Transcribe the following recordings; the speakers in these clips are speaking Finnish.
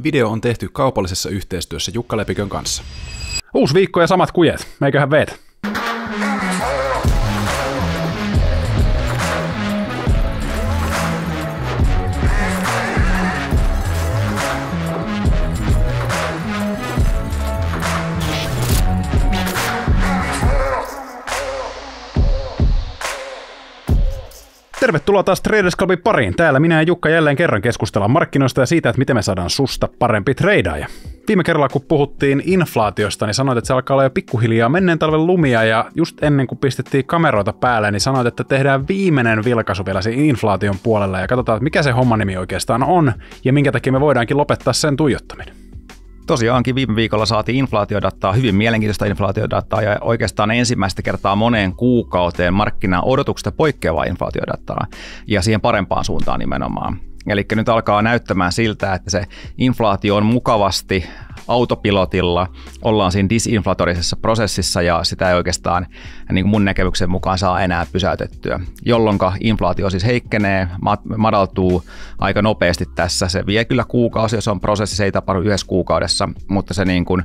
Video on tehty kaupallisessa yhteistyössä Jukka Lepikön kanssa. Uusi viikko ja samat kujet. Meiköhän veet. Tervetuloa taas Traders Clubin pariin. Täällä minä ja Jukka jälleen kerran keskustellaan markkinoista ja siitä, että miten me saadaan susta parempi treidaaja. Viime kerralla, kun puhuttiin inflaatiosta, niin sanoit, että se alkaa olla jo pikkuhiljaa menneen talven lumia, ja just ennen kuin pistettiin kameroita päälle, niin sanoit, että tehdään viimeinen vilkaisu vielä siinä inflaation puolella ja katsotaan, että mikä se homman nimi oikeastaan on ja minkä takia me voidaankin lopettaa sen tuijottaminen. Tosiaankin viime viikolla saatiin inflaatiodataa, hyvin mielenkiintoista inflaatiodataa ja oikeastaan ensimmäistä kertaa moneen kuukauteen markkinaodotuksesta poikkeavaa inflaatiodataa ja siihen parempaan suuntaan nimenomaan. Eli nyt alkaa näyttämään siltä, että se inflaatio on mukavasti autopilotilla, ollaan siinä disinflatorisessa prosessissa ja sitä ei oikeastaan niin kuin mun näkemyksen mukaan saa enää pysäytettyä, jolloin inflaatio siis heikkenee, madaltuu aika nopeasti tässä. Se vie kyllä kuukausi, jos on prosessi, se ei tapahdu yhdessä kuukaudessa, mutta se, niin kuin,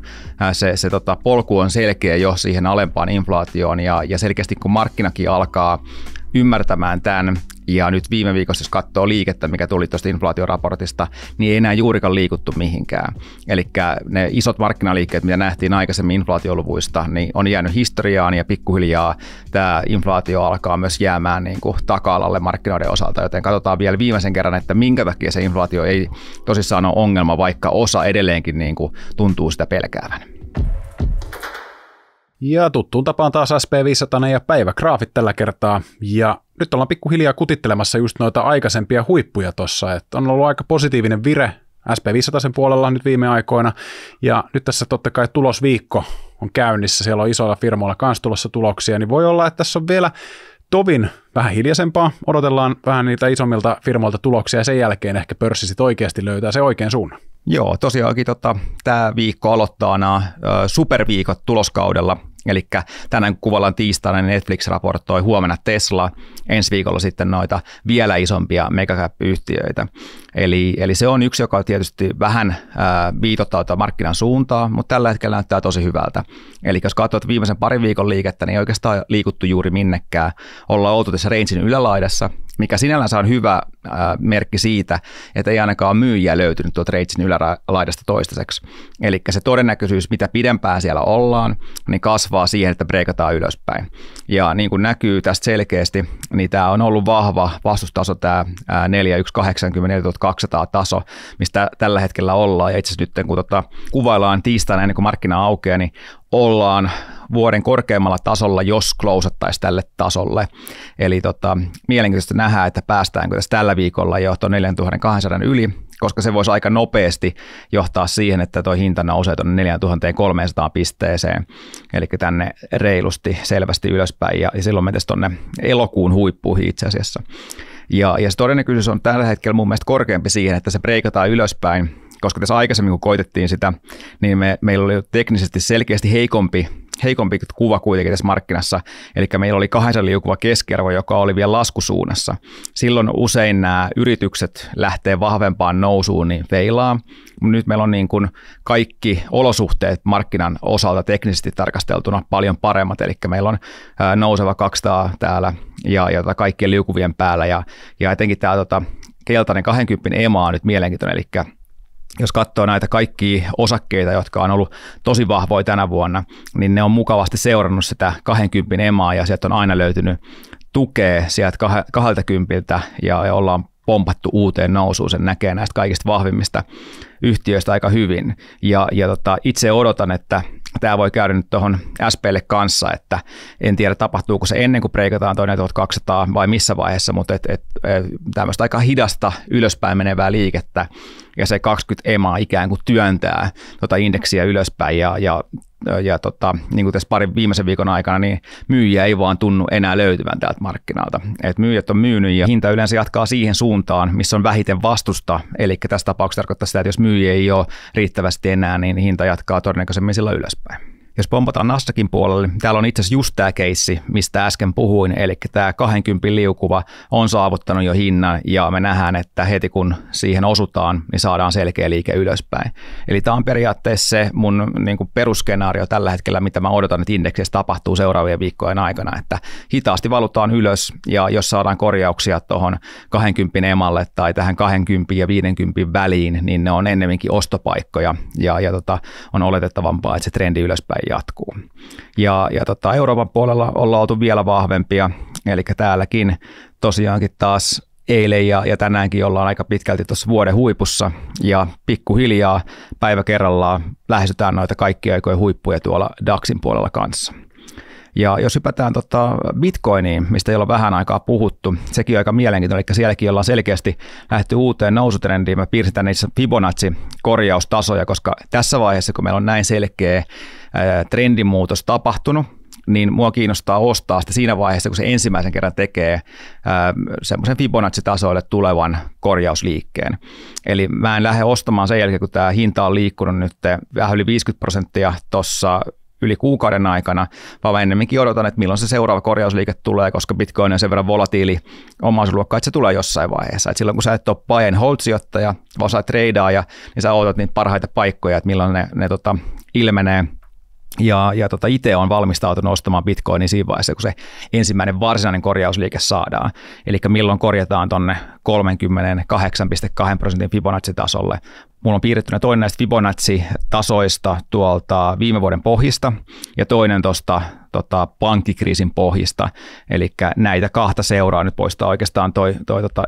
se polku on selkeä jo siihen alempaan inflaatioon ja selkeästi kun markkinakin alkaa ymmärtämään tämän, ja nyt viime viikossa, jos katsoo liikettä, mikä tuli tuosta inflaatioraportista, niin ei enää juurikaan liikuttu mihinkään. Eli ne isot markkinaliikkeet, mitä nähtiin aikaisemmin inflaatioluvuista, niin on jäänyt historiaan ja pikkuhiljaa tämä inflaatio alkaa myös jäämään niin kuin taka-alalle markkinoiden osalta, joten katsotaan vielä viimeisen kerran, että minkä takia se inflaatio ei tosissaan ole ongelma, vaikka osa edelleenkin niin kuin tuntuu sitä pelkäävän. Ja tuttuun tapaan taas SP500 ja päivägraafit tällä kertaa, ja nyt ollaan pikkuhiljaa kutittelemassa just noita aikaisempia huippuja tossa, että on ollut aika positiivinen vire SP500 puolella nyt viime aikoina, ja nyt tässä totta kai tulosviikko on käynnissä, siellä on isoilla firmoilla kanssa tulossa tuloksia, niin voi olla, että tässä on vielä tovin vähän hiljaisempaa, odotellaan vähän niitä isommilta firmoilta tuloksia, ja sen jälkeen ehkä pörssi sit oikeasti löytää se oikein suunnan. Joo, tosiaankin tämä viikko aloittaa nämä superviikot tuloskaudella, eli tänään kuvallaan tiistaina Netflix raportoi, huomenna Tesla, ensi viikolla sitten noita vielä isompia megacap-yhtiöitä. Eli se on yksi, joka tietysti vähän viitottaa markkinan suuntaa, mutta tällä hetkellä näyttää tosi hyvältä. Eli jos katsot viimeisen parin viikon liikettä, niin ei oikeastaan liikuttu juuri minnekään. Ollaan oltu tässä rangein ylälaidassa, mikä sinällänsä on hyvä merkki siitä, että ei ainakaan myyjiä löytynyt tuolta rangein ylälaidasta toistaiseksi. Eli se todennäköisyys, mitä pidempään siellä ollaan, niin kasvaa siihen, että breikataan ylöspäin. Ja niin kuin näkyy tästä selkeästi, niin tämä on ollut vahva vastustaso, tämä 4180-4200 taso, mistä tällä hetkellä ollaan. Ja itse asiassa nyt kun kuvaillaan tiistaina ennen kuin markkina aukeaa, niin ollaan vuoden korkeammalla tasolla, jos closeattaisiin tälle tasolle. Eli mielenkiintoista nähdä, että päästäänkö tässä tällä viikolla jo tuon 4200 yli, koska se voisi aika nopeasti johtaa siihen, että tuo hinta nousee tuonne 4300 pisteeseen, eli tänne reilusti selvästi ylöspäin, ja silloin mentäisiin tuonne elokuun huippuihin itse asiassa. Ja se todennäköisyys on tällä hetkellä mun mielestä korkeampi siihen, että se breikataan ylöspäin, koska tässä aikaisemmin, kun koitettiin sitä, niin meillä oli teknisesti selkeästi heikompi kuva kuitenkin tässä markkinassa, eli meillä oli 200 liukuva keskiarvo, joka oli vielä laskusuunnassa. Silloin usein nämä yritykset lähtee vahvempaan nousuun, niin feilaa. Nyt meillä on niin kuin kaikki olosuhteet markkinan osalta teknisesti tarkasteltuna paljon paremmat, eli meillä on nouseva 200 täällä ja kaikkien liukuvien päällä, ja etenkin tämä keltainen 20 EMA on nyt mielenkiintoinen, eli jos katsoo näitä kaikkia osakkeita, jotka on ollut tosi vahvoja tänä vuonna, niin ne on mukavasti seurannut sitä 20 EMAa ja sieltä on aina löytynyt tukea sieltä 20 ja ollaan pompattu uuteen nousuun. Sen näkee näistä kaikista vahvimmista yhtiöistä aika hyvin. Ja itse odotan, että tämä voi käydä nyt tuohon SP:lle kanssa, että en tiedä tapahtuuko se ennen kuin breikataan toinen 1200 vai missä vaiheessa, mutta tämmöistä aika hidasta ylöspäin menevää liikettä ja se 20 EMA ikään kuin työntää indeksiä ylöspäin ja niin kuin tässä parin viimeisen viikon aikana, niin myyjiä ei vaan tunnu enää löytyvän täältä markkinalta. Et myyjät on myynyt ja hinta yleensä jatkaa siihen suuntaan, missä on vähiten vastusta. Eli tässä tapauksessa tarkoittaa sitä, että jos myyjiä ei ole riittävästi enää, niin hinta jatkaa todennäköisemmin sillä ylöspäin. Jos pompataan Nasdaqin puolelle, niin täällä on itse asiassa just tämä keissi, mistä äsken puhuin, eli tämä 20 liukuva on saavuttanut jo hinnan, ja me nähdään, että heti kun siihen osutaan, niin saadaan selkeä liike ylöspäin. Eli tämä on periaatteessa se mun niin kuin perusskenaario tällä hetkellä, mitä mä odotan, että indeksissä tapahtuu seuraavien viikkojen aikana, että hitaasti valutaan ylös, ja jos saadaan korjauksia tuohon 20 emalle tai tähän 20 ja 50 väliin, niin ne on ennemminkin ostopaikkoja, ja on oletettavampaa, että se trendi ylöspäin jatkuu. Ja Euroopan puolella ollaan oltu vielä vahvempia, eli täälläkin tosiaankin taas eilen ja tänäänkin ollaan aika pitkälti tuossa vuoden huipussa, ja pikkuhiljaa päivä kerrallaan lähestytään noita kaikkia aikojen huippuja tuolla DAXin puolella kanssa. Ja jos hypätään Bitcoiniin, mistä ei ole vähän aikaa puhuttu, sekin on aika mielenkiintoinen, eli sielläkin ollaan selkeästi lähdetty uuteen nousutrendiin. Mä piirsin niissä Fibonacci-korjaustasoja, koska tässä vaiheessa, kun meillä on näin selkeä trendimuutos tapahtunut, niin mua kiinnostaa ostaa sitä siinä vaiheessa, kun se ensimmäisen kerran tekee semmoisen Fibonacci-tasoille tulevan korjausliikkeen. Eli mä en lähde ostamaan sen jälkeen, kun tämä hinta on liikkunut nyt vähän yli 50% tuossa yli kuukauden aikana, vaan ennemminkin odotan, että milloin se seuraava korjausliike tulee, koska Bitcoin on sen verran volatiili omaisuusluokka, että se tulee jossain vaiheessa. Et silloin kun sä et ole buy and hold-sijoittaja, vaan sä treidaaja, niin sä odotat niitä parhaita paikkoja, että milloin ne ilmenee. Ja itse on valmistautunut ostamaan Bitcoinia siinä vaiheessa, kun se ensimmäinen varsinainen korjausliike saadaan. Eli milloin korjataan tuonne 38,2% Fibonacci-tasolle. Mulla on piirrettynä toinen näistä Fibonacci-tasoista tuolta viime vuoden pohjista ja toinen tuosta pankkikriisin pohjista. Eli näitä kahta seuraa nyt poistaa oikeastaan toi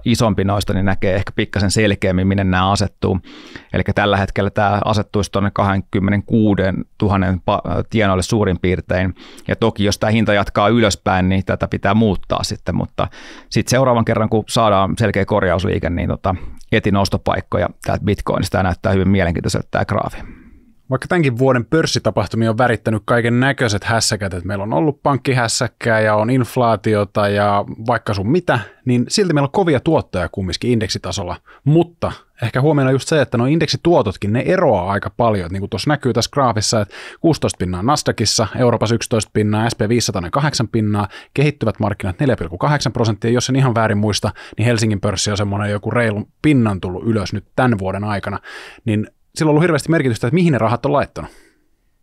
isompi noista, niin näkee ehkä pikkasen selkeämmin, minne nämä asettuu. Eli tällä hetkellä tämä asettuisi tuonne 26 000 tienoille suurin piirtein. Ja toki jos tämä hinta jatkaa ylöspäin, niin tätä pitää muuttaa sitten, mutta sitten seuraavan kerran, kun saadaan selkeä korjausliike, niin etin ostopaikkoja täältä Bitcoinista. Tämä näyttää hyvin mielenkiintoiselta tämä graafi. Vaikka tämänkin vuoden pörssitapahtumia on värittänyt kaiken näköiset hässäkät, että meillä on ollut pankkihässäkkää ja on inflaatiota ja vaikka sun mitä, niin silti meillä on kovia tuottoja kumminkin indeksitasolla. Mutta ehkä huomioida just se, että nuo indeksituototkin, ne eroaa aika paljon. Niin kuin tuossa näkyy tässä graafissa, että 16% Nasdaqissa, Euroopassa 11%, SP500 8%, kehittyvät markkinat 4,8%, jos en ihan väärin muista, niin Helsingin pörssi on semmoinen joku reilun pinnan tullut ylös nyt tämän vuoden aikana, niin sillä on ollut hirveästi merkitystä, että mihin ne rahat on laittanut.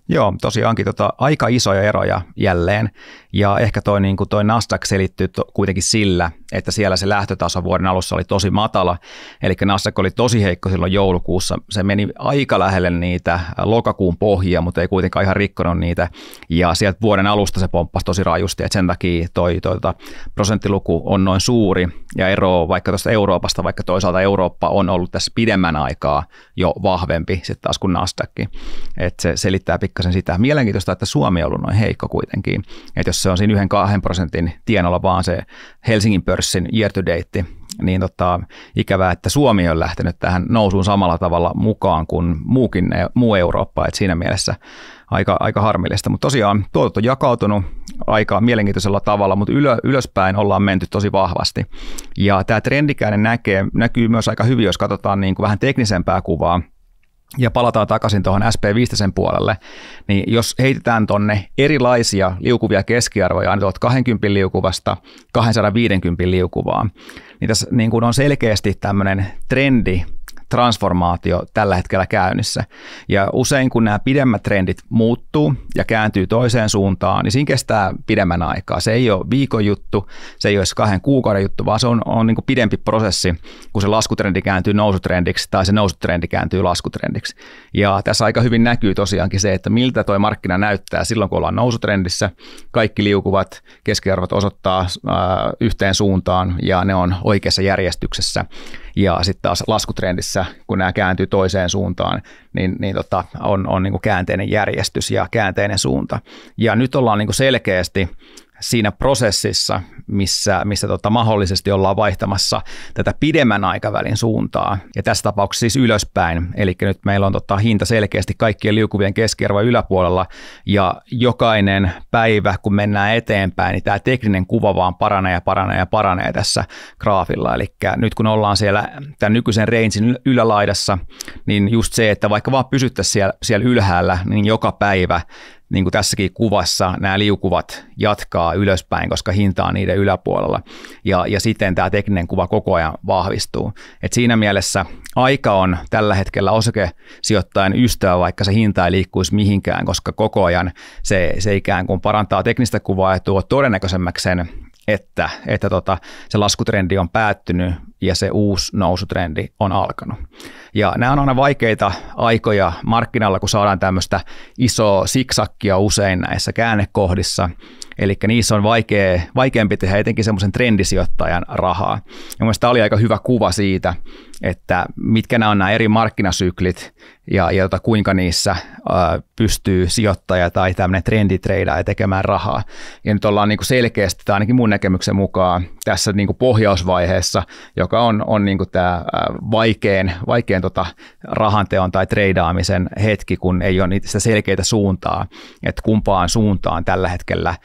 Joo, tosiaankin aika isoja eroja jälleen, ja ehkä toi Nasdaq selittyy kuitenkin sillä, että siellä se lähtötaso vuoden alussa oli tosi matala, eli Nasdaq oli tosi heikko silloin joulukuussa, se meni aika lähelle niitä lokakuun pohjia, mutta ei kuitenkaan ihan rikkonut niitä, ja sieltä vuoden alusta se pomppasi tosi rajusti, että sen takia toi prosenttiluku on noin suuri, ja ero vaikka tuosta Euroopasta, vaikka toisaalta Eurooppa on ollut tässä pidemmän aikaa jo vahvempi sitten taas kuin Nasdaq, että se selittää pikkasen sitä. Mielenkiintoista, että Suomi on ollut noin heikko kuitenkin, että jos se on siinä 1-2% tienolla vaan se Helsingin pörssin year to date, niin ikävää, että Suomi on lähtenyt tähän nousuun samalla tavalla mukaan kuin muu Eurooppa, että siinä mielessä aika harmillista, mutta tosiaan tuotot on jakautunut aika mielenkiintoisella tavalla, mutta ylöspäin ollaan menty tosi vahvasti, ja tämä trendikäinen näkyy myös aika hyvin, jos katsotaan niin kuin vähän teknisempää kuvaa, ja palataan takaisin tuohon SP500 puolelle, niin jos heitetään tuonne erilaisia liukuvia keskiarvoja, niin 20 liukuvasta 250 liukuvaa, niin tässä niin kuin on selkeästi tämmöinen trendi, transformaatio tällä hetkellä käynnissä. Ja usein kun nämä pidemmät trendit muuttuu ja kääntyy toiseen suuntaan, niin siinä kestää pidemmän aikaa. Se ei ole viikon juttu, se ei ole 2 kuukauden juttu, vaan se on niin kuin pidempi prosessi, kun se laskutrendi kääntyy nousutrendiksi tai se nousutrendi kääntyy laskutrendiksi. Ja tässä aika hyvin näkyy tosiaankin se, että miltä tuo markkina näyttää silloin, kun ollaan nousutrendissä. Kaikki liukuvat keskiarvot osoittaa yhteen suuntaan ja ne on oikeassa järjestyksessä. Ja sitten taas laskutrendissä, kun nämä kääntyy toiseen suuntaan, niin on niin kuin käänteinen järjestys ja käänteinen suunta. Ja nyt ollaan niin kuin selkeästi siinä prosessissa, missä mahdollisesti ollaan vaihtamassa tätä pidemmän aikavälin suuntaa, ja tässä tapauksessa siis ylöspäin, eli nyt meillä on hinta selkeästi kaikkien liukuvien keskiarvojen yläpuolella, ja jokainen päivä, kun mennään eteenpäin, niin tämä tekninen kuva vaan paranee tässä graafilla, eli nyt kun ollaan siellä tämän nykyisen rangein ylälaidassa, niin just se, että vaikka vaan pysyttäisiin siellä ylhäällä, niin joka päivä niin kuin tässäkin kuvassa nämä liukuvat jatkaa ylöspäin, koska hinta on niiden yläpuolella ja siten tämä tekninen kuva koko ajan vahvistuu. Et siinä mielessä aika on tällä hetkellä osakesijoittajan ystävä, vaikka se hinta ei liikkuisi mihinkään, koska koko ajan se ikään kuin parantaa teknistä kuvaa ja tuo todennäköisemmäksi sen, että se laskutrendi on päättynyt ja se uusi nousutrendi on alkanut. Ja nämä on aina vaikeita aikoja markkinalla, kun saadaan tämmöistä isoa siksakkia usein näissä käännekohdissa. Eli niissä on vaikeampi tehdä etenkin semmoisen trendisijoittajan rahaa. Ja mielestäni tämä oli aika hyvä kuva siitä, että mitkä nämä on nämä eri markkinasyklit ja kuinka niissä pystyy sijoittaja tai tämmöinen trenditreidaaja tekemään rahaa. Ja nyt ollaan niin kuin selkeästi, tai ainakin mun näkemyksen mukaan, tässä niin kuin pohjausvaiheessa, joka on niin kuin tämä vaikein rahanteon tai treidaamisen hetki, kun ei ole sitä selkeitä suuntaa, että kumpaan suuntaan tällä hetkellä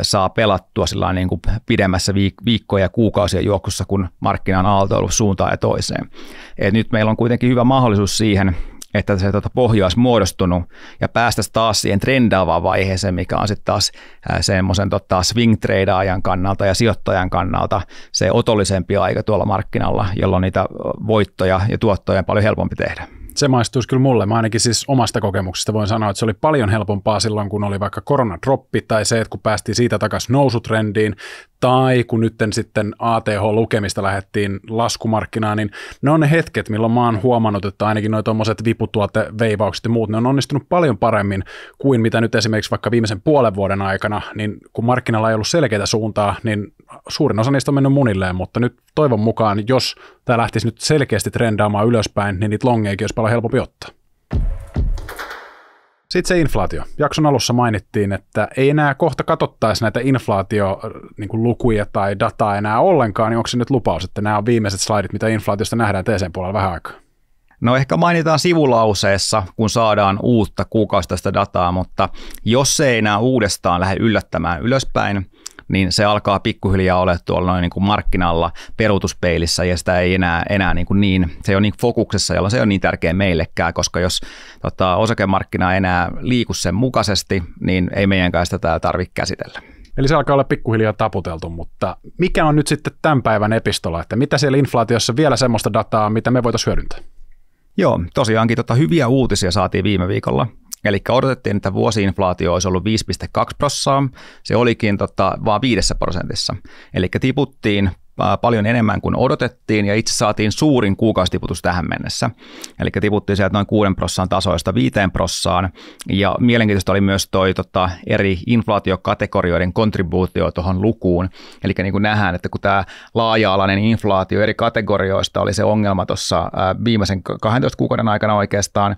saa pelattua sillä niin kuin pidemmässä viikkoja ja kuukausien juoksussa, kun markkina on aaltoillut suuntaan ja toiseen. Et nyt meillä on kuitenkin hyvä mahdollisuus siihen, että se pohja olisi muodostunut ja päästäisiin taas siihen trendaavaan vaiheeseen, mikä on sitten taas semmoisen swing-treidaajan kannalta ja sijoittajan kannalta se otollisempi aika tuolla markkinalla, jolloin niitä voittoja ja tuottoja on paljon helpompi tehdä. Se maistuisi kyllä mulle. Mä ainakin siis omasta kokemuksesta voin sanoa, että se oli paljon helpompaa silloin, kun oli vaikka koronadroppi tai se, että kun päästiin siitä takaisin nousutrendiin tai kun nyt sitten ATH-lukemista lähdettiin laskumarkkinaan, niin ne on ne hetket, milloin mä oon huomannut, että ainakin noi tommoset viputuoteveivaukset ja muut, ne on onnistunut paljon paremmin kuin mitä nyt esimerkiksi vaikka viimeisen puolen vuoden aikana, niin kun markkinalla ei ollut selkeää suuntaa, niin suurin osa niistä on mennyt munilleen, mutta nyt toivon mukaan, jos tämä lähtisi nyt selkeästi trendaamaan ylöspäin, niin niitä longeikin olisi paljon helpompi ottaa. Sitten se inflaatio. Jakson alussa mainittiin, että ei enää kohta katsottaisi näitä inflaatiolukuja tai dataa enää ollenkaan, niin onko se nyt lupaus, että nämä on viimeiset slaidit, mitä inflaatiosta nähdään TC:n puolella vähän aikaa? No ehkä mainitaan sivulauseessa, kun saadaan uutta kuukausittaista dataa, mutta jos se ei enää uudestaan lähde yllättämään ylöspäin, niin se alkaa pikkuhiljaa olla tuolla noin niin kuin markkinalla peruutuspeilissä ja sitä ei enää niin se ei ole niin fokuksessa, jolloin se ei ole niin tärkeä meillekään, koska jos osakemarkkina ei enää liiku sen mukaisesti, niin ei meidänkään sitä tarvitse käsitellä. Eli se alkaa olla pikkuhiljaa taputeltu, mutta mikä on nyt sitten tämän päivän epistola, että mitä siellä inflaatiossa vielä semmoista dataa, mitä me voitaisiin hyödyntää? Joo, tosiaankin hyviä uutisia saatiin viime viikolla. Eli odotettiin, että vuosi-inflaatio olisi ollut 5,2%, se olikin vaan 5%. Eli tiputtiin paljon enemmän kuin odotettiin ja itse saatiin suurin kuukausitiputus tähän mennessä. Eli tiputtiin sieltä noin 6% tasoista 5%, ja mielenkiintoista oli myös eri inflaatiokategorioiden kontribuutio tuohon lukuun. Eli niin kuin nähdään, että kun tämä laaja-alainen inflaatio eri kategorioista oli se ongelma tuossa viimeisen 12 kuukauden aikana oikeastaan,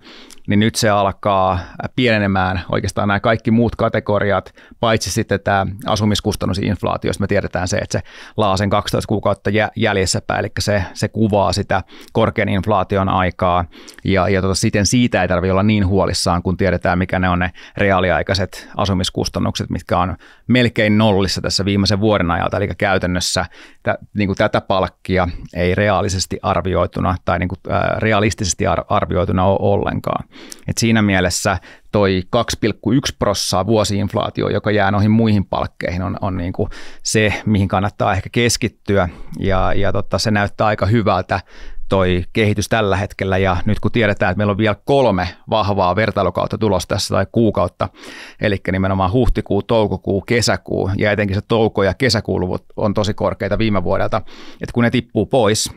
niin nyt se alkaa pienenemään oikeastaan nämä kaikki muut kategoriat, paitsi sitten tämä asumiskustannusinflaatio, josta me tiedetään se, että se laa sen 12 kuukautta jäljessäpäin, eli se kuvaa sitä korkean inflaation aikaa, ja siten siitä ei tarvitse olla niin huolissaan, kun tiedetään, mikä ne on ne reaaliaikaiset asumiskustannukset, mitkä on melkein nollissa tässä viimeisen vuoden ajalta, eli käytännössä niin kuin tätä palkkia ei reaalisesti arvioituna tai niin kuin realistisesti arvioituna ole ollenkaan. Et siinä mielessä toi 2,1% vuosi-inflaatio, joka jää noihin muihin palkkeihin, on niin kuin se, mihin kannattaa ehkä keskittyä, ja se näyttää aika hyvältä toi kehitys tällä hetkellä, ja nyt kun tiedetään, että meillä on vielä 3 vahvaa vertailukautta tulossa tässä tai kuukautta, eli nimenomaan huhtikuu, toukokuu, kesäkuu, ja etenkin se touko- ja kesäkuun luvut on tosi korkeita viime vuodelta, että kun ne tippuu pois,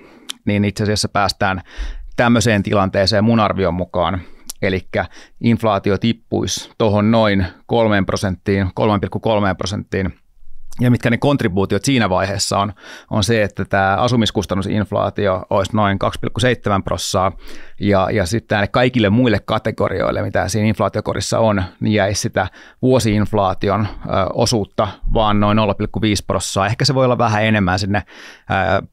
niin itse asiassa päästään tämmöiseen tilanteeseen mun arvion mukaan, eli inflaatio tippuisi tuohon noin 3,3%, ja mitkä ne kontribuutiot siinä vaiheessa on se, että tämä asumiskustannusinflaatio olisi noin 2,7%, ja sitten näille kaikille muille kategorioille, mitä siinä inflaatiokorissa on, niin jäisi sitä vuosi-inflaation osuutta vaan noin 0,5%. Ehkä se voi olla vähän enemmän sinne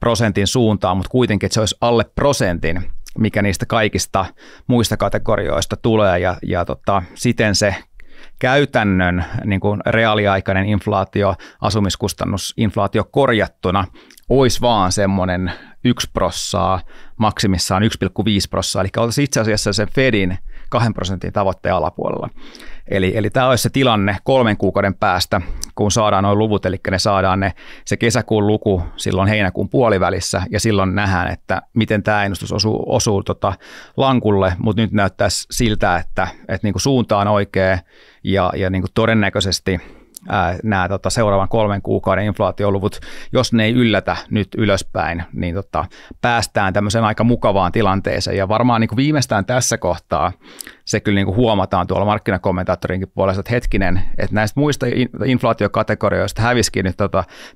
prosentin suuntaan, mutta kuitenkin, että se olisi alle prosentin, mikä niistä kaikista muista kategorioista tulee, ja siten se käytännön niin kuin reaaliaikainen inflaatio, asumiskustannusinflaatio korjattuna olisi vaan semmoinen 1%, maksimissaan 1,5%, eli oltaisiin itse asiassa sen Fedin 2% tavoitteen alapuolella. Eli tämä olisi se tilanne 3 kuukauden päästä, kun saadaan nuo luvut, eli ne saadaan se kesäkuun luku silloin heinäkuun puolivälissä, ja silloin nähdään, että miten tämä ennustus osuu lankulle, mutta nyt näyttäisi siltä, että niin kuin suunta on oikea, ja niin kuin todennäköisesti nämä seuraavan 3 kuukauden inflaatioluvut, jos ne ei yllätä nyt ylöspäin, niin päästään tämmöiseen aika mukavaan tilanteeseen. Ja varmaan niin kuin viimeistään tässä kohtaa se kyllä niin kuin huomataan tuolla markkinakommentaattorinkin puolesta, että hetkinen, että näistä muista inflaatiokategorioista hävisikin nyt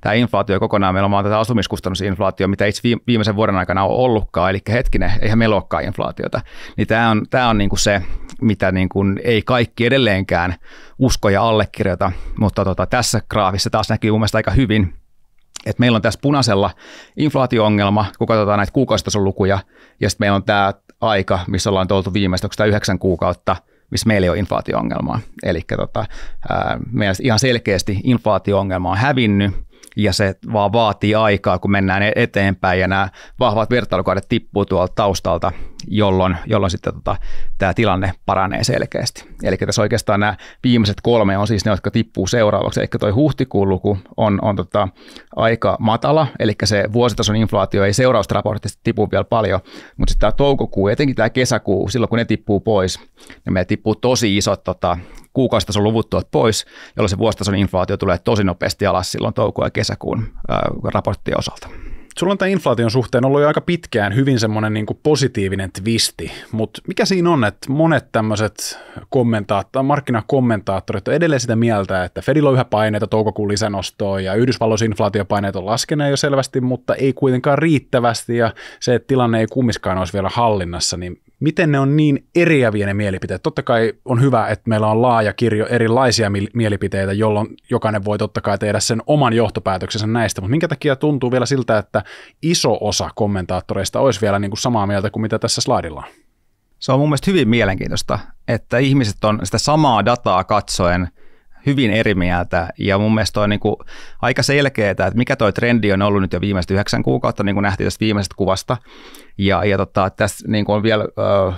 tämä inflaatio kokonaan. Meillä on vaan tätä asumiskustannusinflaatio, mitä itse viimeisen vuoden aikana on ollutkaan, eli hetkinen, eihän meillä olekaan inflaatiota. Niin tämä on niin kuin se, mitä niin kuin ei kaikki edelleenkään usko ja allekirjoita, mutta tässä graafissa taas näkyy mun mielestä aika hyvin, että meillä on tässä punaisella inflaatio-ongelma, kun katsotaan näitä kuukausitason lukuja, ja sitten meillä on tämä aika, missä ollaan oltu viimeistä, onko tämä 9 kuukautta, missä meillä ei ole inflaatio-ongelmaa. Eli meillä ihan selkeästi inflaatio-ongelma on hävinnyt, ja se vaan vaatii aikaa, kun mennään eteenpäin, ja nämä vahvat vertailukaudet tippuu tuolta taustalta, jolloin sitten tämä tilanne paranee selkeästi. Eli tässä oikeastaan nämä viimeiset 3 on siis ne, jotka tippuu seuraavaksi. Eli toi huhtikuun luku on aika matala, eli se vuositason inflaatio ei seurausta raportista tipu vielä paljon, mutta sitten tämä toukokuu, etenkin tämä kesäkuu, silloin kun ne tippuu pois, niin meillä tippuu tosi isot kuukausitason luvut tuot pois, jolloin se vuositason inflaatio tulee tosi nopeasti alas silloin toukokuun ja kesäkuun raporttien osalta. Sulla on tämän inflaation suhteen ollut jo aika pitkään hyvin semmoinen niin kuin positiivinen twisti, mutta mikä siinä on, että monet tämmöiset markkinakommentaattorit on edelleen sitä mieltä, että Fedillä on yhä paineita toukokuun lisänostoon ja Yhdysvalloissa inflaatiopaineet on laskeneet jo selvästi, mutta ei kuitenkaan riittävästi ja se, että tilanne ei kummiskaan olisi vielä hallinnassa, niin miten ne on niin eriäviä ne mielipiteet? Totta kai on hyvä, että meillä on laaja kirjo erilaisia mielipiteitä, jolloin jokainen voi totta kai tehdä sen oman johtopäätöksensä näistä, mutta minkä takia tuntuu vielä siltä, että iso osa kommentaattoreista olisi vielä niin kuin samaa mieltä kuin mitä tässä slaidilla on? Se on mun mielestä hyvin mielenkiintoista, että ihmiset on sitä samaa dataa katsoen hyvin eri mieltä, ja mun mielestä on niin kuin aika selkeää, että mikä toi trendi on ollut nyt jo viimeiset 9 kuukautta, niin kuin nähtiin tästä viimeisestä kuvasta, ja tässä niin kuin on vielä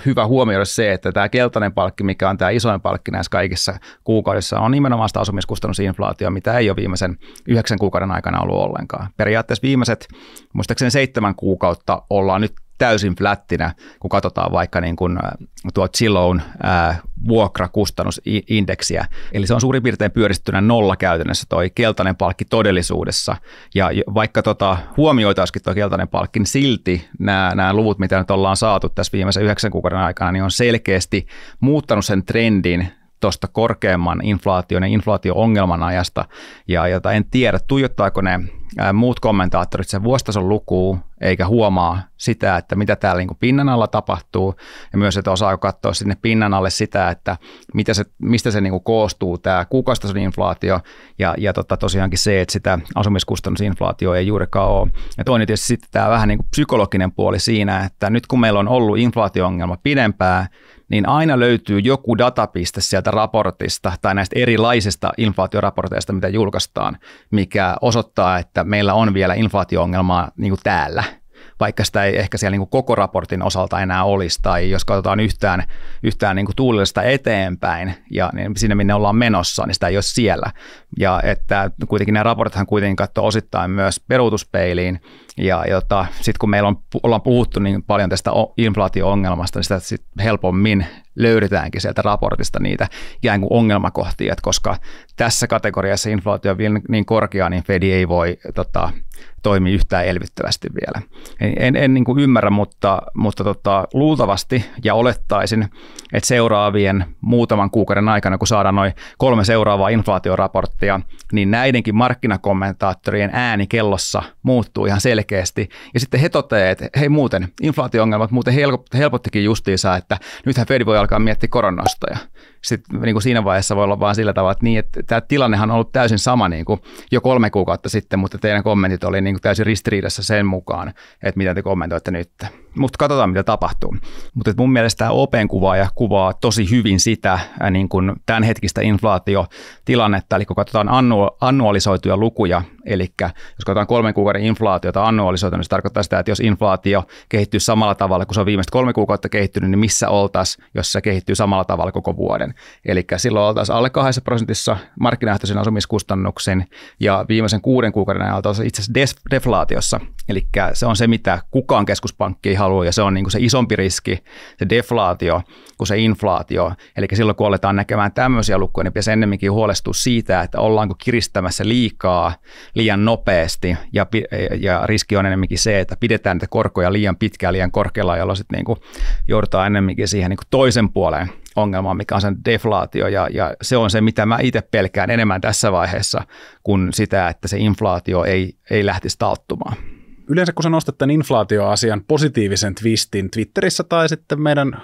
hyvä huomioida se, että tämä keltainen palkki, mikä on tämä isoin palkki näissä kaikissa kuukaudissa, on nimenomaan sitä asumiskustannusinflaatio, mitä ei ole viimeisen 9 kuukauden aikana ollut ollenkaan. Periaatteessa viimeiset, muistaakseni 7 kuukautta ollaan nyt täysin flättinä, kun katsotaan vaikka niin kuin tuo Zillown vuokrakustannusindeksiä. Eli se on suurin piirtein pyöristettynä nolla käytännössä toi keltainen palkki todellisuudessa. Ja vaikka huomioitaisikin tuo keltainen palkki, niin silti nämä luvut, mitä nyt ollaan saatu tässä viimeisen 9 kuukauden aikana, niin on selkeästi muuttanut sen trendin tuosta korkeamman inflaation ja inflaatio-ongelman ajasta, ja jota en tiedä, tuijottaako ne muut kommentaattorit sen vuositason lukuun, eikä huomaa sitä, että mitä täällä niin kuin pinnan alla tapahtuu, ja myös, että osaako katsoa sinne pinnan alle sitä, että mistä se niin kuin koostuu, tämä kuukausitason inflaatio, ja tosiaankin se, että sitä asumiskustannusinflaatio ei juurikaan ole. Ja toinen tietysti sitten tämä vähän niin kuin psykologinen puoli siinä, että nyt kun meillä on ollut inflaatio-ongelma pidempään, niin aina löytyy joku datapiste sieltä raportista tai näistä erilaisista inflaatioraporteista, mitä julkaistaan, mikä osoittaa, että meillä on vielä inflaatio-ongelmaa niin kuin täällä, vaikka sitä ei ehkä siellä niin kuin koko raportin osalta enää olisi, tai jos katsotaan yhtään niin kuin tuulista eteenpäin ja niin sinne, minne ollaan menossa, niin sitä ei ole siellä. Ja että kuitenkin nämä raportithan kuitenkin katsoo osittain myös peruutuspeiliin, ja sitten kun meillä ollaan puhuttu niin paljon tästä inflaatio-ongelmasta, niin sitä sit helpommin löydetäänkin sieltä raportista niitä ikään kuin ongelmakohtia, että koska tässä kategoriassa inflaatio on vielä niin korkea, niin Fed ei voi toimia yhtään elvyttävästi vielä. En niin kuin ymmärrä, mutta luultavasti ja olettaisin, että seuraavien muutaman kuukauden aikana, kun saadaan noin 3 seuraavaa inflaatioraporttia, niin näidenkin markkinakommentaattorien ääni kellossa muuttuu ihan selkeästi. Ja sitten he toteavat, että hei muuten, inflaatio-ongelmat muuten helpottikin justiinsa, että nythän Fed voi alkaa miettiä koronnostoja. sitten niin kuin siinä vaiheessa voi olla vaan sillä tavalla, että, että tämä tilannehan on ollut täysin sama niin kuin jo 3 kuukautta sitten, mutta teidän kommentit oli niin kuin täysin ristiriidassa sen mukaan, että mitä te kommentoitte nyt. Mutta katsotaan, mitä tapahtuu. Mutta mun mielestä tämä Open kuvaaja kuvaa tosi hyvin sitä niin kuin tämänhetkistä inflaatiotilannetta, eli kun katsotaan annualisoituja lukuja, eli jos katsotaan 3 kuukauden inflaatiota annualisoitua, niin se tarkoittaa sitä, että jos inflaatio kehittyy samalla tavalla kuin se on viimeiset 3 kuukautta kehittynyt, niin missä oltaisiin, jos se kehittyy samalla tavalla koko vuoden. Eli silloin oltaisiin alle 2% markkinaehtoisen asumiskustannuksen ja viimeisen 6 kuukauden ajalta oltaisiin itse asiassa deflaatiossa. Eli se on se, mitä kukaan keskuspankki ei halua, ja se on niin kuin se isompi riski, se deflaatio, kuin se inflaatio. Eli silloin, kun aletaan näkemään tämmöisiä lukuja, niin pitäisi ennemminkin huolestua siitä, että ollaanko kiristämässä liian nopeasti, ja riski on ennemminkin se, että pidetään niitä korkoja liian pitkään, liian korkealla, jolloin sitten niin kuin joudutaan ennemminkin siihen niin kuin toisen puoleen ongelmaan, mikä on sen deflaatio, ja se on se, mitä mä itse pelkään enemmän tässä vaiheessa, kuin sitä, että se inflaatio ei lähtisi talttumaan. Yleensä kun sä nostat tämän inflaatioasian positiivisen twistin Twitterissä tai sitten meidän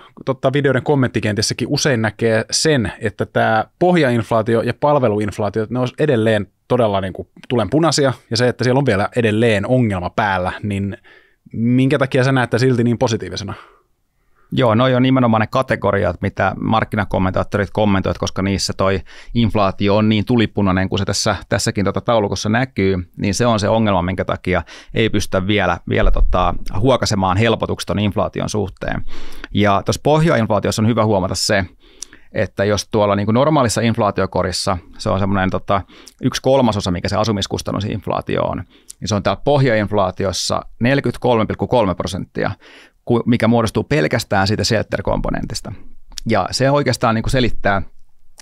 videoiden kommenttikentissäkin usein näkee sen, että tämä pohjainflaatio ja palveluinflaatio, ne olisi edelleen todella niin kuin tulenpunaisia, ja se, että siellä on vielä edelleen ongelma päällä, niin minkä takia sä näet tämän silti niin positiivisena? Joo, noi on nimenomaan ne kategoriat, mitä markkinakommentaattorit kommentoivat, koska niissä toi inflaatio on niin tulipunainen kuin se tässäkin taulukossa näkyy, niin se on se ongelma, minkä takia ei pystytä vielä huokasemaan helpotukset ton inflaation suhteen. Ja tuossa pohjainflaatiossa on hyvä huomata se, että jos tuolla niin kuin normaalissa inflaatiokorissa se on semmoinen 1/3, mikä se asumiskustannusinflaatio on, niin se on täällä pohjainflaatiossa 43,3%, mikä muodostuu pelkästään siitä shelter-komponentista. Ja se oikeastaan niin kuin selittää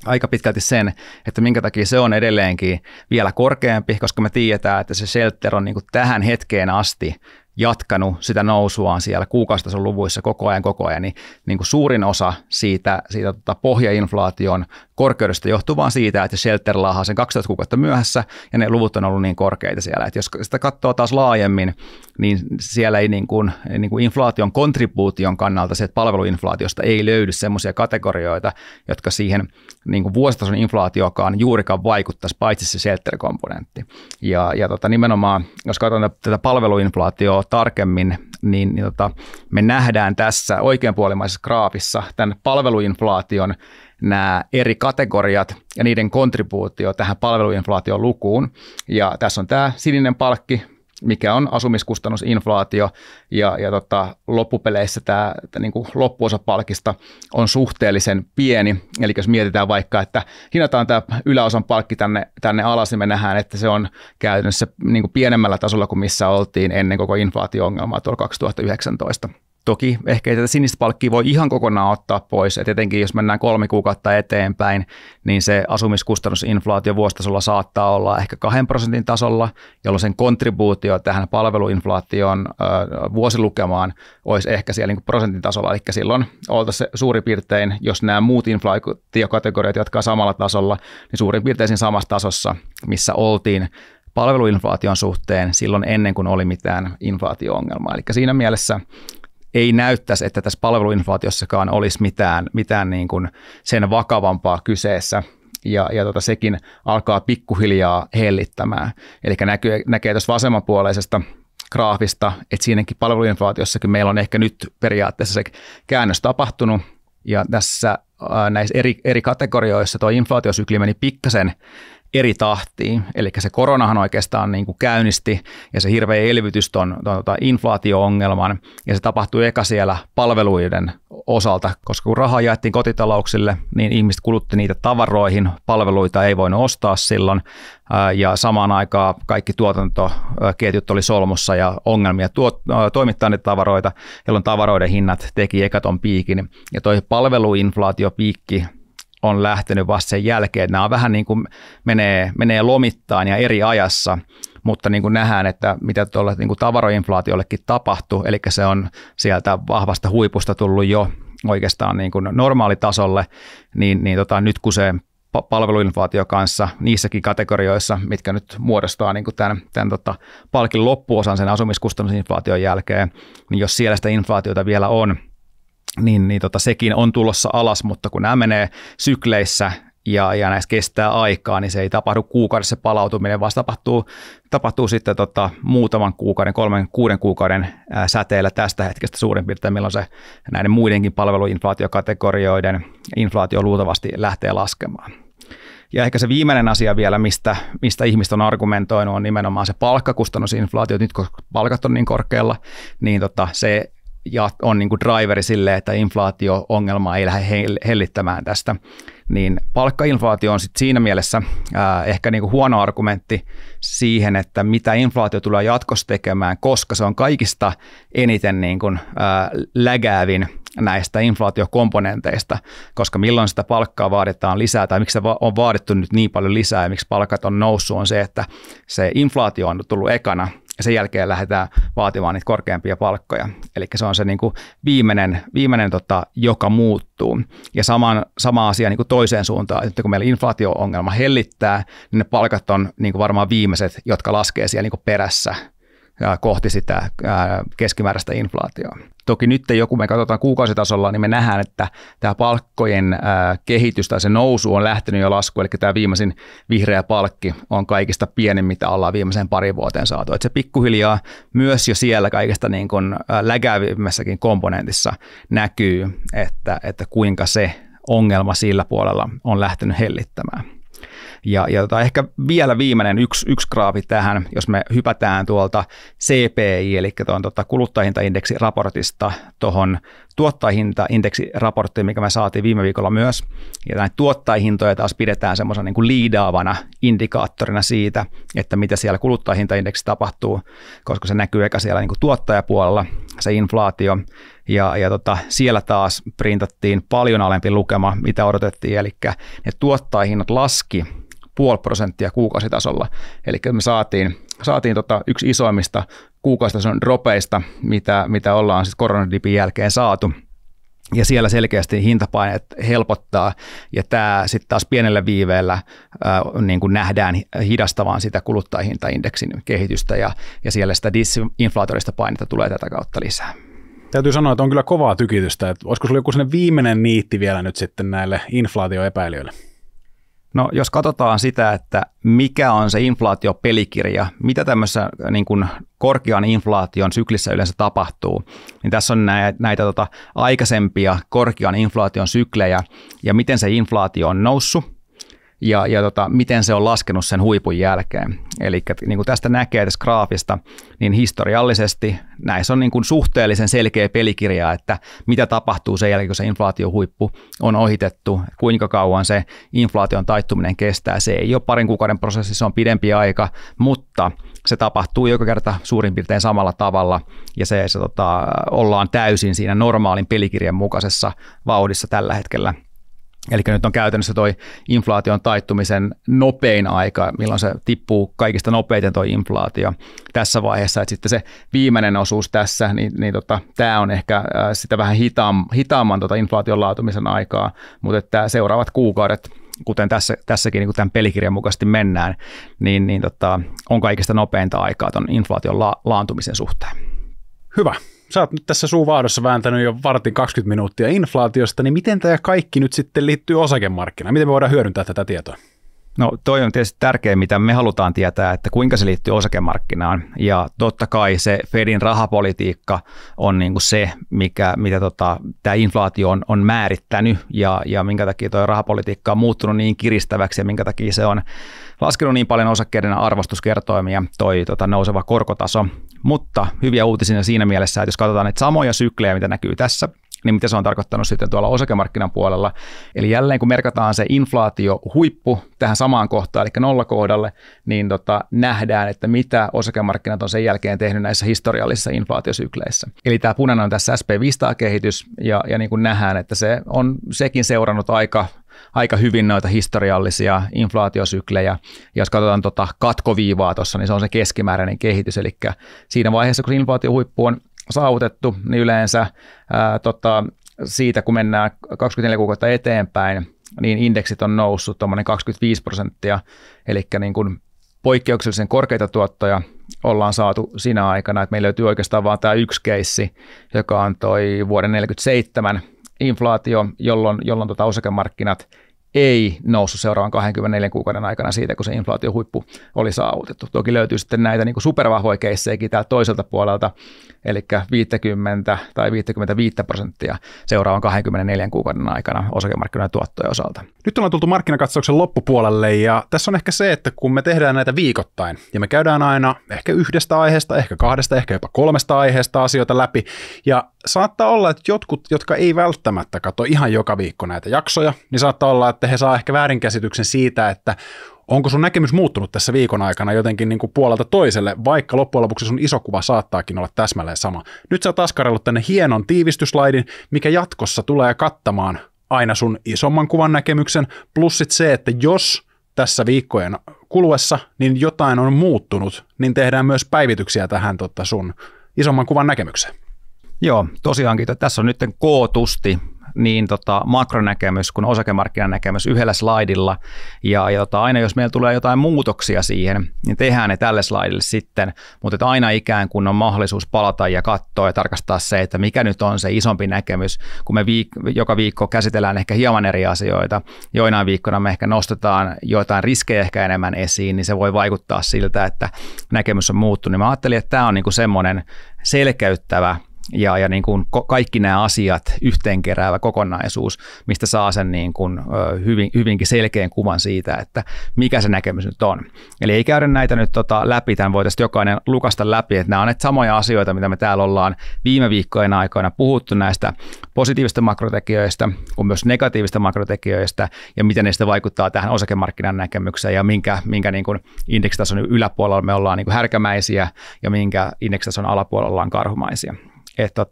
aika pitkälti sen, että minkä takia se on edelleenkin vielä korkeampi, koska me tiedetään, että se shelter on niin kuin tähän hetkeen asti jatkanut sitä nousuaan siellä kuukausitason luvuissa koko ajan, niin kuin suurin osa siitä pohjainflaation korkeudesta johtuu vaan siitä, että shelter laahaa sen 12 kuukautta myöhässä, ja ne luvut on ollut niin korkeita siellä. Että jos sitä katsoo taas laajemmin, niin siellä ei niin kuin inflaation kontribuution kannalta se, että palveluinflaatiosta ei löydy semmoisia kategorioita, jotka siihen niin kuin vuositason inflaatiokaan juurikaan vaikuttaisi, paitsi se shelter-komponentti. Ja nimenomaan, jos katsotaan tätä palveluinflaatioa tarkemmin, niin me nähdään tässä oikeanpuolimaisessa graafissa tämän palveluinflaation nämä eri kategoriat ja niiden kontribuutio tähän palveluinflaation lukuun. Ja tässä on tämä sininen palkki, mikä on asumiskustannusinflaatio, ja loppupeleissä tämä niin kuin loppuosa palkista on suhteellisen pieni. Eli jos mietitään vaikka, että hinnataan tämä yläosan palkki tänne alas, niin me nähdään, että se on käytännössä niin kuin pienemmällä tasolla kuin missä oltiin ennen koko inflaatio-ongelmaa tuolla 2019. Toki ehkä tätä sinistä palkkia voi ihan kokonaan ottaa pois, että etenkin jos mennään 3 kuukautta eteenpäin, niin se asumiskustannusinflaatio vuositasolla saattaa olla ehkä 2% tasolla, jolloin sen kontribuutio tähän palveluinflaation vuosilukemaan olisi ehkä siellä niin prosentin tasolla, eli silloin oltaisiin suurin piirtein, jos nämä muut inflaatiokategoriat jatkaa samalla tasolla, niin suurin piirtein siinä samassa tasossa, missä oltiin palveluinflaation suhteen silloin ennen kuin oli mitään inflaatio-ongelmaa. Eli siinä mielessä ei näyttäisi, että tässä palveluinflaatiossakaan olisi mitään niin kuin sen vakavampaa kyseessä, ja sekin alkaa pikkuhiljaa hellittämään. Eli näkee tuossa vasemmanpuoleisesta graafista, että siinäkin palveluinflaatiossakin meillä on ehkä nyt periaatteessa se käännös tapahtunut, ja tässä näissä eri kategorioissa tuo inflaatiosykli meni pikkasen eri tahtiin, eli se koronahan oikeastaan niin kuin käynnisti ja se hirveä elvytys ton inflaatio-ongelman, ja se tapahtui eka siellä palveluiden osalta, koska kun rahaa jaettiin kotitalouksille, niin ihmiset kulutti niitä tavaroihin, palveluita ei voinut ostaa silloin, ja samaan aikaan kaikki tuotantoketjut oli solmussa ja ongelmia toimittaa niitä tavaroita, jolloin tavaroiden hinnat teki eka ton piikin, ja toi palveluinflaatiopiikki on lähtenyt vasta sen jälkeen. Nämä on vähän niin kuin menee lomittain ja eri ajassa, mutta niin kuin nähdään, että mitä tuolle niin kuin tavaroinflaatiollekin tapahtui, eli se on sieltä vahvasta huipusta tullut jo oikeastaan niin kuin normaalitasolle, niin nyt kun se palveluinflaatio kanssa niissäkin kategorioissa, mitkä nyt muodostaa niin kuin tämän palkin loppuosan sen asumiskustannusinflaation jälkeen, niin jos siellä sitä inflaatiota vielä on, sekin on tulossa alas, mutta kun nämä menee sykleissä ja näissä kestää aikaa, niin se ei tapahdu kuukaudessa palautuminen, vaan tapahtuu sitten muutaman kuukauden, 3-6 kuukauden säteellä tästä hetkestä suurin piirtein, milloin se näiden muidenkin palveluinflaatiokategorioiden inflaatio luultavasti lähtee laskemaan. Ja ehkä se viimeinen asia vielä, mistä ihmiset on argumentoinut, on nimenomaan se palkkakustannusinflaatio. Nyt kun palkat on niin korkealla, niin se on niin kuin driveri sille, että inflaatio-ongelmaa ei lähde hellittämään tästä. Niin palkkainflaatio on sit siinä mielessä ehkä niin kuin huono argumentti siihen, että mitä inflaatio tulee jatkossa tekemään, koska se on kaikista eniten niin kuin lägäävin näistä inflaatiokomponenteista, koska milloin sitä palkkaa vaaditaan lisää tai miksi se on vaadittu nyt niin paljon lisää ja miksi palkat on noussut on se, että se inflaatio on tullut ekana ja sen jälkeen lähdetään vaatimaan niitä korkeampia palkkoja. Eli se on se niin kuin viimeinen joka muuttuu. Ja sama asia niin kuin toiseen suuntaan, että kun meillä inflaatio-ongelma hellittää, niin ne palkat on niin kuin varmaan viimeiset, jotka laskee siellä niin kuin perässä kohti sitä keskimääräistä inflaatioa. Toki nyt kun me katsotaan kuukausitasolla, niin me nähdään, että tämä palkkojen kehitys tai se nousu on lähtenyt jo laskuun, eli tämä viimeisin vihreä palkki on kaikista pienin, mitä ollaan viimeiseen parin vuoteen saatu. Että se pikkuhiljaa myös jo siellä kaikista niin kuin lägäävimmässäkin komponentissa näkyy, että kuinka se ongelma sillä puolella on lähtenyt hellittämään. Ja ehkä vielä viimeinen yksi graafi tähän, jos me hypätään tuolta CPI, eli tuon kuluttajahintaindeksiraportista tuohon tuottajahintaindeksiraporttiin, mikä me saatiin viime viikolla myös. Ja näitä tuottajahintoja taas pidetään semmoisena niin kuin liidaavana indikaattorina siitä, että mitä siellä kuluttajahintaindeksi tapahtuu, koska se näkyy eka siellä niin kuin tuottajapuolella, se inflaatio. Ja siellä taas printattiin paljon alempi lukema, mitä odotettiin, eli ne tuottajahinnat laski 0,5% kuukausitasolla. Eli me saatiin yksi isoimmista kuukausitason dropeista, mitä ollaan sitten koronadipin jälkeen saatu. Ja siellä selkeästi hintapaineet helpottaa, ja tämä sitten taas pienellä viiveellä niin kuin nähdään hidastamaan sitä kuluttajahintaindeksin kehitystä, ja siellä sitä disinflatorista painetta tulee tätä kautta lisää. Täytyy sanoa, että on kyllä kovaa tykitystä, että olisiko sulla joku sellainen viimeinen niitti vielä nyt sitten näille inflaatioepäilijöille? No jos katsotaan sitä, että mikä on se inflaatiopelikirja, mitä tämmöisessä niin kuin korkean inflaation syklissä yleensä tapahtuu, niin tässä on näitä aikaisempia korkean inflaation syklejä ja miten se inflaatio on noussut ja miten se on laskenut sen huipun jälkeen. Eli niin kuin tästä näkee tässä graafista, niin historiallisesti näissä on niin kuin suhteellisen selkeä pelikirja, että mitä tapahtuu sen jälkeen, kun se inflaatiohuippu on ohitettu, kuinka kauan se inflaation taittuminen kestää. Se ei ole parin kuukauden prosessi, se on pidempi aika, mutta se tapahtuu joka kerta suurin piirtein samalla tavalla, ja se ollaan täysin siinä normaalin pelikirjan mukaisessa vauhdissa tällä hetkellä. Eli nyt on käytännössä toi inflaation taittumisen nopein aika, milloin se tippuu kaikista nopeiten toi inflaatio tässä vaiheessa. Että sitten se viimeinen osuus tässä, niin tämä on ehkä sitä vähän hitaamman inflaation laatumisen aikaa, mutta että seuraavat kuukaudet, kuten tässäkin niin tämän pelikirjan mukaisesti mennään, niin on kaikista nopeinta aikaa ton inflaation laantumisen suhteen. Hyvä. Sä oot nyt tässä suuvaadossa vääntänyt jo vartin 20 minuuttia inflaatiosta, niin miten tämä kaikki nyt sitten liittyy osakemarkkinaan? Miten me voidaan hyödyntää tätä tietoa? No toi on tietysti tärkeää, mitä me halutaan tietää, että kuinka se liittyy osakemarkkinaan. Ja totta kai se Fedin rahapolitiikka on niin kuin se, mitä tämä inflaatio on määrittänyt ja minkä takia tuo rahapolitiikka on muuttunut niin kiristäväksi ja minkä takia se on laskenut niin paljon osakkeiden arvostuskertoimia toi nouseva korkotaso. Mutta hyviä uutisia siinä mielessä, että jos katsotaan näitä samoja syklejä, mitä näkyy tässä, niin mitä se on tarkoittanut sitten tuolla osakemarkkinan puolella. Eli jälleen kun merkataan se inflaatiohuippu tähän samaan kohtaan, eli nollakohdalle, niin nähdään, että mitä osakemarkkinat on sen jälkeen tehnyt näissä historiallisissa inflaatiosykleissä. Eli tämä punainen on tässä SP500-kehitys, ja niin kuin nähdään, että se on sekin seurannut aika hyvin noita historiallisia inflaatiosyklejä. Ja jos katsotaan katkoviivaa tuossa, niin se on se keskimääräinen kehitys. Eli siinä vaiheessa, kun inflaatiohuippu on saavutettu, niin yleensä siitä, kun mennään 24 kuukautta eteenpäin, niin indeksit on noussut tuommoinen 25%, eli niin kuin poikkeuksellisen korkeita tuottoja ollaan saatu siinä aikana, että meillä löytyy oikeastaan vain tämä yksi keissi, joka on toi vuoden 1947 inflaatio, jolloin osakemarkkinat ei noussut seuraavan 24 kuukauden aikana siitä, kun se inflaatiohuippu oli saavutettu. Toki löytyy sitten näitä niin kuin supervahvoja keissejäkin täältä toiselta puolelta, eli 50 tai 55% seuraavan 24 kuukauden aikana osakemarkkinoiden tuottojen osalta. Nyt ollaan tultu markkinakatsauksen loppupuolelle ja tässä on ehkä se, että kun me tehdään näitä viikoittain ja me käydään aina ehkä yhdestä aiheesta, ehkä kahdesta, ehkä jopa kolmesta aiheesta asioita läpi ja saattaa olla, että jotkut, jotka ei välttämättä katso ihan joka viikko näitä jaksoja, niin saattaa olla, että he saa ehkä väärinkäsityksen siitä, että onko sun näkemys muuttunut tässä viikon aikana jotenkin niin kuin puolelta toiselle, vaikka loppujen lopuksi sun iso kuva saattaakin olla täsmälleen sama. Nyt sä oot askarellut tänne hienon tiivistyslaidin, mikä jatkossa tulee kattamaan aina sun isomman kuvan näkemyksen, plus sit se, että jos tässä viikkojen kuluessa niin jotain on muuttunut, niin tehdään myös päivityksiä tähän sun isomman kuvan näkemykseen. Joo, tosiaankin. Tässä on nyt kootusti niin makronäkemys kuin osakemarkkinanäkemys yhdellä slaidilla. Ja aina jos meillä tulee jotain muutoksia siihen, niin tehdään ne tälle slaidille sitten, mutta aina ikään kuin on mahdollisuus palata ja katsoa ja tarkastaa se, että mikä nyt on se isompi näkemys, kun me joka viikko käsitellään ehkä hieman eri asioita. Joinain viikkona me ehkä nostetaan joitain riskejä ehkä enemmän esiin, niin se voi vaikuttaa siltä, että näkemys on muuttunut. Mä ajattelin, että tämä on niinku semmoinen selkeyttävä ja niin kuin kaikki nämä asiat yhteenkeräävä kokonaisuus, mistä saa sen niin kuin hyvinkin selkeän kuvan siitä, että mikä se näkemys nyt on. Eli ei käydä näitä nyt läpi, tämän voitaisiin jokainen lukasta läpi, että nämä on näitä samoja asioita, mitä me täällä ollaan viime viikkojen aikana puhuttu näistä positiivisista makrotekijöistä, kuin myös negatiivisista makrotekijöistä, ja miten ne sitten vaikuttaa tähän osakemarkkinan näkemykseen, ja minkä niin kuin indeksitason yläpuolella me ollaan niin kuin härkämäisiä, ja minkä indeksitason alapuolella ollaan karhumaisia. Että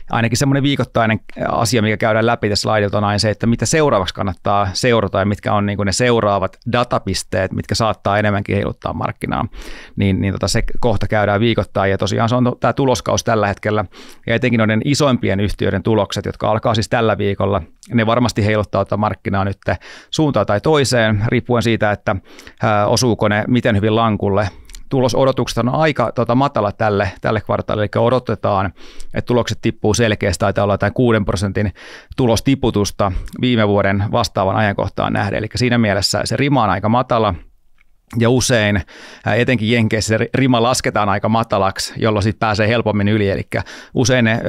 ainakin semmoinen viikoittainen asia, mikä käydään läpi tässä slaidilta on aina se, että mitä seuraavaksi kannattaa seurata ja mitkä on niin kuin ne seuraavat datapisteet, mitkä saattaa enemmänkin heiluttaa markkinaa. Niin se kohta käydään viikoittain ja tosiaan se on tämä tuloskaus tällä hetkellä ja etenkin noiden isoimpien yhtiöiden tulokset, jotka alkaa siis tällä viikolla, ne varmasti heiluttaa markkinaa nyt suuntaan tai toiseen, riippuen siitä, että osuuko ne miten hyvin lankulle. Tulosodotukset on aika matala tälle kvartaalille, eli odotetaan, että tulokset tippuu selkeästi, taitaa olla jotain 6% tulostiputusta viime vuoden vastaavan ajankohtaan nähden, eli siinä mielessä se rima on aika matala, ja usein, etenkin Jenkeissä, se rima lasketaan aika matalaksi, jolloin sitten pääsee helpommin yli, eli usein ne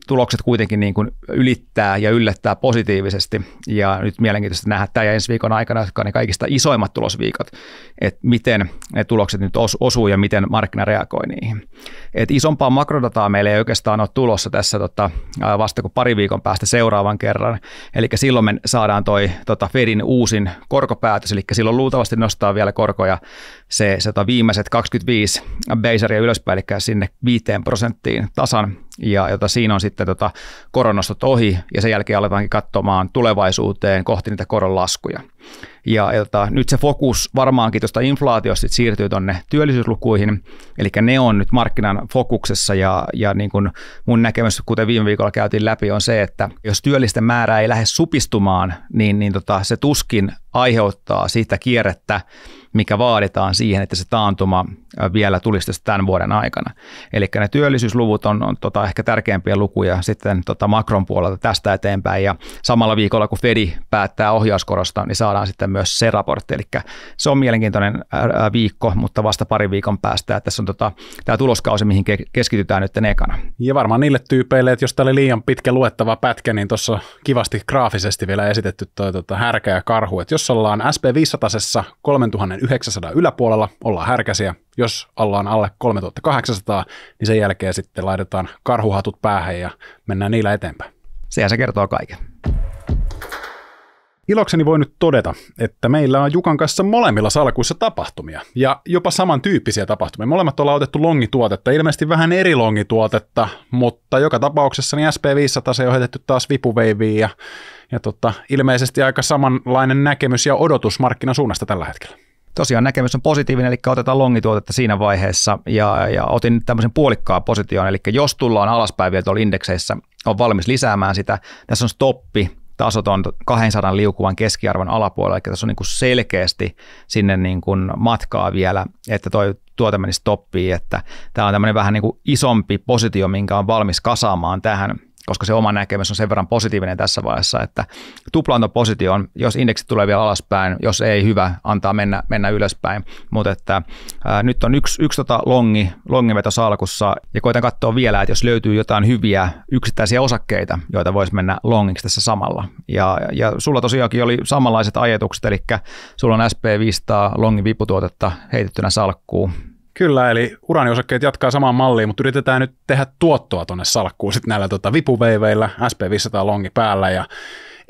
tulokset kuitenkin niin kuin ylittää ja yllättää positiivisesti, ja nyt mielenkiintoista nähdä tämä ja ensi viikon aikana, jotka on ne kaikista isoimmat tulosviikot, että miten ne tulokset nyt osuu ja miten markkina reagoi niihin. Et isompaa makrodataa meillä ei oikeastaan ole tulossa tässä vasta kuin pari viikon päästä seuraavan kerran, eli silloin me saadaan toi Fedin uusin korkopäätös, eli silloin luultavasti nostaa vielä korkoja se viimeiset 25 baseria ylöspäin, eli sinne 5% tasan, ja siinä on sitten koronnostot ohi, ja sen jälkeen aletaankin katsomaan tulevaisuuteen kohti niitä koronlaskuja. Ja nyt se fokus varmaankin tuosta inflaatiosta siirtyy tuonne työllisyyslukuihin, eli ne on nyt markkinan fokuksessa, ja niin kuin mun näkemys, kuten viime viikolla käytiin läpi, on se, että jos työllisten määrä ei lähde supistumaan, niin se tuskin aiheuttaa siitä kierrettä, mikä vaaditaan siihen, että se taantuma vielä tulisi tämän vuoden aikana. Eli ne työllisyysluvut on ehkä tärkeämpiä lukuja sitten makron puolelta tästä eteenpäin, ja samalla viikolla, kun Fedi päättää ohjauskorosta, niin saadaan sitten myös se raportti. Eli se on mielenkiintoinen viikko, mutta vasta pari viikon päästä. Että tässä on tämä tuloskausi, mihin keskitytään nyt ekana. Ja varmaan niille tyypeille, että jos tämä oli liian pitkä luettava pätkä, niin tuossa kivasti graafisesti vielä esitetty härkä ja karhu. Että jos ollaan SP500 3900 yläpuolella, ollaan härkäsiä. Jos ollaan alle 3800, niin sen jälkeen sitten laitetaan karhuhatut päähän ja mennään niillä eteenpäin. Sehän se kertoo kaiken. Ilokseni voi nyt todeta, että meillä on Jukan kanssa molemmilla salkuissa tapahtumia ja jopa samantyyppisiä tapahtumia. Molemmat ollaan otettu longituotetta, ilmeisesti vähän eri longituotetta, mutta joka tapauksessa niin SP500 se on heitetty taas vipuveiviin ja ilmeisesti aika samanlainen näkemys ja odotus markkinasuunnasta tällä hetkellä. Tosiaan näkemys on positiivinen, eli otetaan longituotetta siinä vaiheessa ja otin tämmöisen puolikkaan position, eli jos tullaan alaspäin vielä tuolla indekseissä, on valmis lisäämään sitä. Tässä on stoppi tasot on 200 liukuvan keskiarvon alapuolella, eli tässä on niin kuin selkeästi sinne niin kuin matkaa vielä, että toi tuote menisi stoppiin, että tämä on tämmöinen vähän niin kuin isompi positio, minkä on valmis kasaamaan tähän, koska se oma näkemys on sen verran positiivinen tässä vaiheessa, että tuplaantopositio on, jos indeksit tulee vielä alaspäin, jos ei hyvä, antaa mennä ylöspäin, mutta että nyt on yksi longiveto salkussa, ja koitan katsoa vielä, että jos löytyy jotain hyviä yksittäisiä osakkeita, joita voisi mennä longiksi tässä samalla, ja sulla tosiaankin oli samanlaiset ajatukset, eli sulla on SP500 longin viputuotetta heitettynä salkkuun. Kyllä, eli uraaniosakkeet jatkaa samaan malliin, mutta yritetään nyt tehdä tuottoa tuonne salkkuun sitten näillä vipuveiveillä, SP500 longi päällä, ja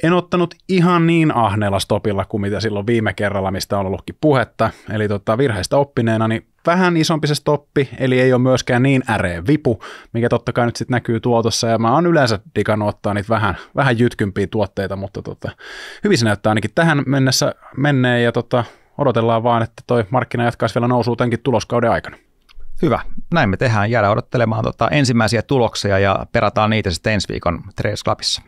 en ottanut ihan niin ahneella stopilla kuin mitä silloin viime kerralla, mistä on ollutkin puhetta, eli virheistä oppineena, niin vähän isompi se stoppi, eli ei ole myöskään niin äreä vipu, mikä totta kai nyt sitten näkyy tuotossa, ja mä oon yleensä digannut ottaa niitä vähän jytkympiä tuotteita, mutta hyvin se näyttää ainakin tähän mennessä menneen, ja odotellaan vaan, että toi markkina jatkaisi vielä nousua tämänkin tuloskauden aikana. Hyvä. Näin me tehdään. Jäädään odottelemaan ensimmäisiä tuloksia ja perataan niitä sitten ensi viikon Traders Clubissa.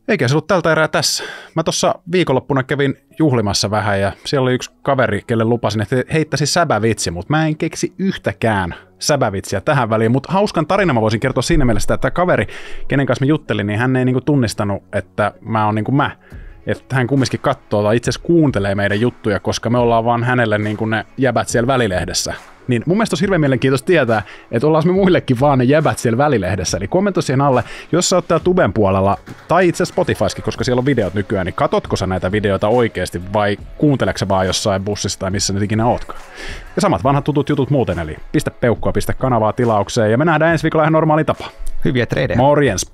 Eikä se ollut tältä erää tässä. Mä tuossa viikonloppuna kävin juhlimassa vähän ja siellä oli yksi kaveri, kelle lupasin, että heittäisi säbävitsi, mutta mä en keksi yhtäkään säbävitsiä tähän väliin. Mutta hauskan tarina mä voisin kertoa siinä mielessä, että tämä kaveri, kenen kanssa mä juttelin, niin hän ei niinku tunnistanut, että mä oon niinku mä. Että hän kumminkin katsoo tai itse asiassa kuuntelee meidän juttuja, koska me ollaan vaan hänelle niin kuin ne jäbät siellä välilehdessä. Niin mun mielestä olisi hirveän mielenkiintoista tietää, että ollaan me muillekin vaan ne jäbät siellä välilehdessä. Eli kommentoi siihen alle, jos sä oot täällä Tuben puolella, tai itse asiassa Spotifyskin, koska siellä on videot nykyään, niin katotko sä näitä videoita oikeasti vai kuunteleksä sä vaan jossain bussissa tai missä nyt ikinä ootkaan. Ja samat vanhat tutut jutut muuten, eli pistä peukkua, pistä kanavaa tilaukseen ja me nähdään ensi viikolla ihan normaali tapa. Hyviä tradeja. Morjens.